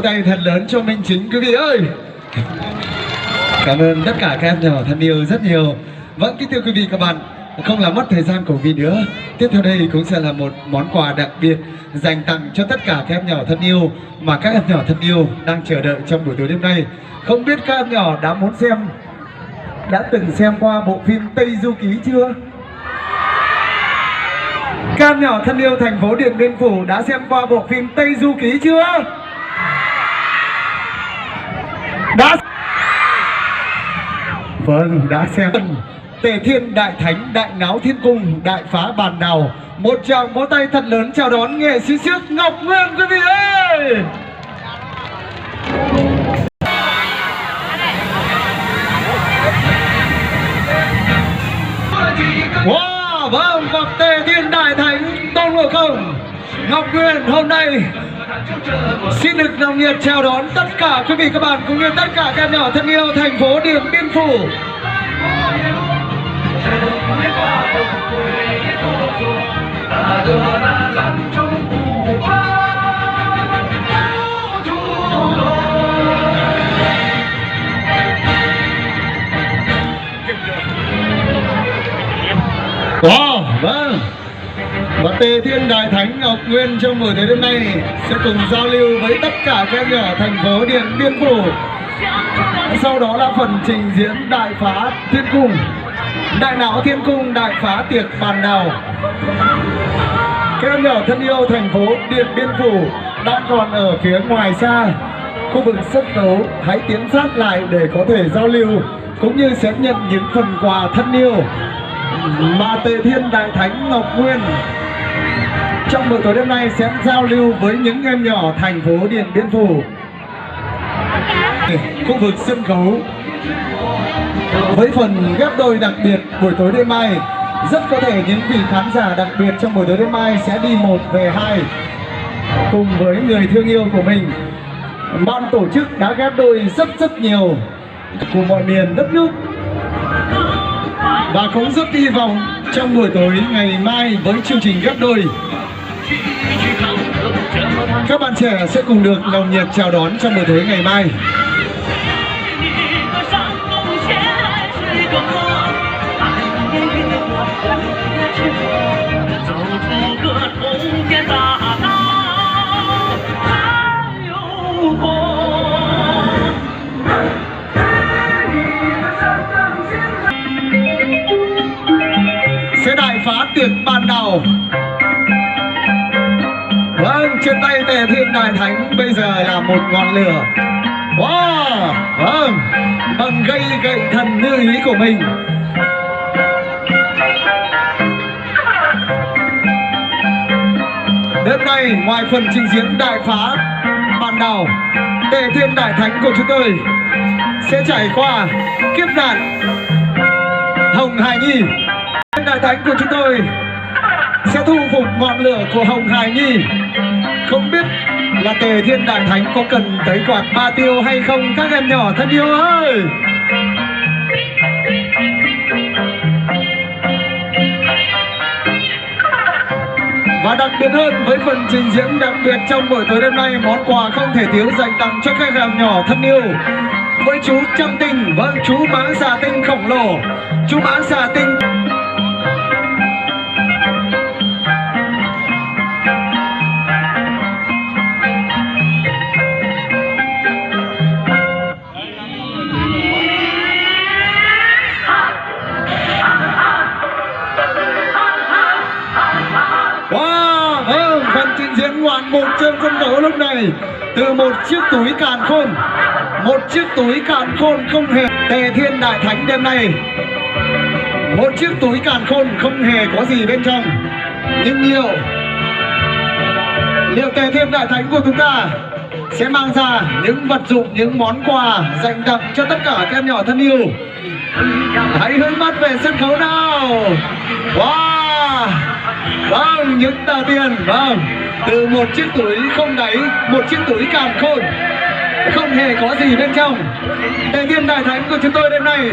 tay thật lớn cho Minh Chính quý vị ơi. Cảm ơn tất cả các em nhỏ thân yêu rất nhiều. Vâng, kính thưa quý vị các bạn, không làm mất thời gian của quý vị nữa, tiếp theo đây cũng sẽ là một món quà đặc biệt dành tặng cho tất cả các em nhỏ thân yêu mà các em nhỏ thân yêu đang chờ đợi trong buổi tối đêm nay. Không biết các em nhỏ đã từng xem qua bộ phim Tây Du Ký chưa? Các em nhỏ thân yêu thành phố Điện Biên Phủ đã xem qua bộ phim Tây Du Ký chưa? Vâng, đã xem. Tề Thiên Đại Thánh Đại Náo Thiên Cung Đại Phá Bàn Đào. Một tràng vỗ tay thật lớn chào đón nghệ sĩ xiếc Ngọc Nguyên quý vị ơi. Wow, vâng, gặp Tề Thiên Đại Thánh Tôn Ngộ Không Ngọc Nguyên hôm nay xin được nồng nhiệt chào đón tất cả quý vị các bạn cũng như tất cả các em nhỏ thân yêu thành phố Điện Biên Phủ. Wow, vâng. Và Tề Thiên Đại Thánh Ngọc Nguyên trong buổi tối đêm nay sẽ cùng giao lưu với tất cả các em nhỏ thành phố Điện Biên Phủ. Sau đó là phần trình diễn Đại Phá Thiên Cung, Đại Náo Thiên Cung, Đại Phá Tiệc Bàn Đào. Các em nhỏ thân yêu thành phố Điện Biên Phủ đang còn ở phía ngoài xa khu vực sân khấu, hãy tiến sát lại để có thể giao lưu cũng như sẽ nhận những phần quà thân yêu mà Tề Thiên Đại Thánh Ngọc Nguyên trong buổi tối đêm nay sẽ giao lưu với những em nhỏ thành phố Điện Biên Phủ. Khu vực sân khấu với phần ghép đôi đặc biệt buổi tối đêm mai, rất có thể những vị khán giả đặc biệt trong buổi tối đêm mai sẽ đi 1 về 2 cùng với người thương yêu của mình. Ban tổ chức đã ghép đôi rất nhiều của mọi miền đất nước và cũng rất hy vọng trong buổi tối ngày mai với chương trình ghép đôi, các bạn trẻ sẽ cùng được nồng nhiệt chào đón trong buổi tối ngày mai. Sẽ đại phá tiệc bàn đào. Vâng, trên tay Tề Thiên Đại Thánh bây giờ là một ngọn lửa. Wow, vâng, bằng gậy thần như ý của mình. Đêm nay ngoài phần trình diễn đại phá bàn đào, Tề Thiên Đại Thánh của chúng tôi sẽ trải qua kiếp nạn Hồng Hải Nhi. Đại Thánh của chúng tôi sẽ thu phục ngọn lửa của Hồng Hải Nhi. Không biết là Tề Thiên Đại Thánh có cần tới quạt ba tiêu hay không các em nhỏ thân yêu ơi. Và đặc biệt hơn với phần trình diễn đặc biệt trong buổi tối đêm nay, món quà không thể thiếu dành tặng cho các em nhỏ thân yêu với chú Trăm Tinh. Vâng, chú mãng xà tinh khổng lồ, chú mãng xà tinh. Phần trình diễn ngoạn mục trên sân khấu lúc này từ một chiếc túi càn khôn, một chiếc túi càn khôn không hề. Tề Thiên Đại Thánh đêm nay một chiếc túi càn khôn không hề có gì bên trong, nhưng liệu Tề Thiên Đại Thánh của chúng ta sẽ mang ra những vật dụng, những món quà dành tặng cho tất cả các em nhỏ thân yêu. Hãy hướng mắt về sân khấu nào. Wow, vâng, những tờ tiền, vâng, từ một chiếc túi không đáy, một chiếc túi càn khôn không hề có gì bên trong. Tề Thiên Đại Thánh của chúng tôi đêm nay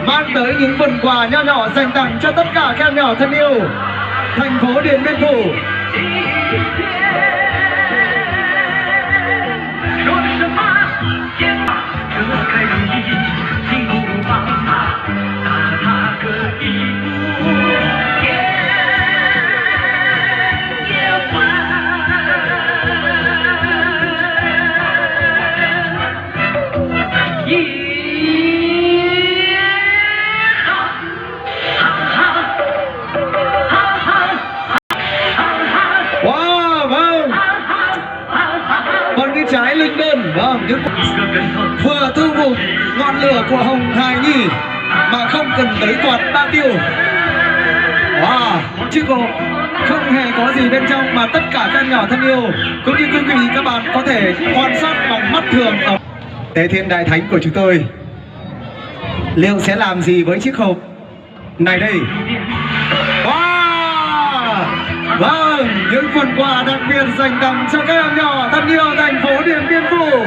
mang tới những phần quà nho nhỏ dành tặng cho tất cả các em nhỏ thân yêu thành phố Điện Biên Phủ. cái linh đơn. Vâng, những vừa thu phục ngọn lửa của Hồng Hải Nhi mà không cần tới quạt ba tiêu. Wow, chiếc hộp không hề có gì bên trong mà tất cả các em nhỏ thân yêu cũng như quý vị các bạn có thể quan sát bằng mắt thường. Ở Tế Thiên Đại Thánh của chúng tôi liệu sẽ làm gì với chiếc hộp này đây? Wow, vâng, những phần quà đặc biệt dành tặng cho các em nhỏ thân yêu thành phố Điện Biên Phủ.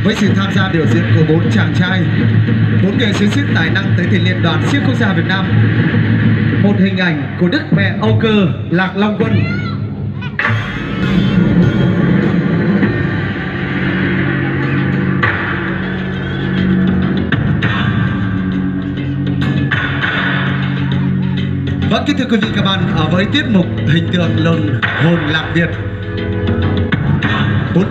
Với sự tham gia biểu diễn của 4 chàng trai, 4 nghệ sĩ siếc tài năng tới từ Liên đoàn Siếc Quốc gia Việt Nam, một hình ảnh của Đức Mẹ Âu Cơ Lạc Long Quân. Vâng, kính thưa quý vị các bạn, với tiết mục hình tượng lồn hồn lạc Việt, 4